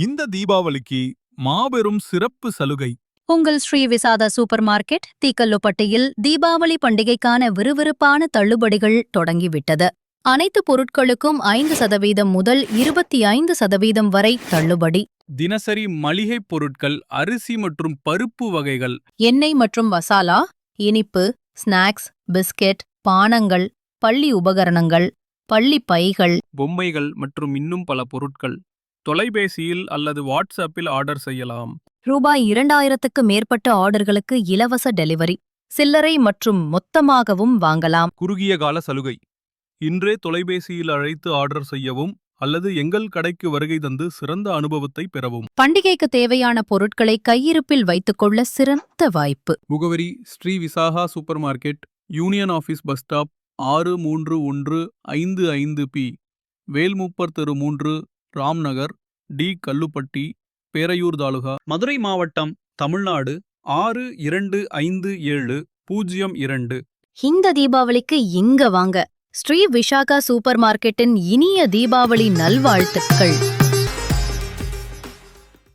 இந்த தீபாவளிக்கு மாபெரும் சிறப்பு சலுகை. உங்கள் ஸ்ரீ விசாதா சூப்பர் மார்க்கெட் தீக்கல்லுப்பட்டியில் தீபாவளி பண்டிகைக்கான விறுவிறுப்பான தள்ளுபடிகள் தொடங்கிவிட்டது. அனைத்து பொருட்களுக்கும் 5% முதல் 25% வரை தள்ளுபடி. தினசரி மளிகைப் பொருட்கள், அரிசி மற்றும் பருப்பு வகைகள், எண்ணெய் மற்றும் மசாலா, இனிப்பு, ஸ்நாக்ஸ், பிஸ்கெட், பானங்கள், பள்ளி உபகரணங்கள், பள்ளி பைகள், பொம்மைகள் மற்றும் இன்னும் பல பொருட்கள் தொலைபேசியில் அல்லது வாட்ஸ்அப்பில் ஆர்டர் செய்யலாம். ரூபாய் 2000க்கு மேற்பட்ட ஆர்டர்களுக்கு இலவச டெலிவரி. சில்லறை மற்றும் மொத்தமாகவும் வாங்கலாம். குறுகிய கால சலுகை. இன்றே தொலைபேசியில் அழைத்து ஆர்டர் செய்யவும் அல்லது எங்கள் கடைக்கு வருகை தந்து சிறந்த அனுபவத்தை பெறவும். பண்டிகைக்கு தேவையான பொருட்களை கையிருப்பில் வைத்துக்கொள்ள சிறந்த வாய்ப்பு. முகவரி: Sri Visaka super market, union office bus stop, 63155 B, Velmooppar தெரு 3, ராம்நகர், டி. கல்லுப்பட்டி, பேரையூர் தாலுகா, மதுரை மாவட்டம், தமிழ்நாடு 625702. இந்த தீபாவளிக்கு இங்க வாங்க. ஸ்ரீ விஷாகா சூப்பர் மார்க்கெட்டின் இனிய தீபாவளி நல்வாழ்த்துக்கள்.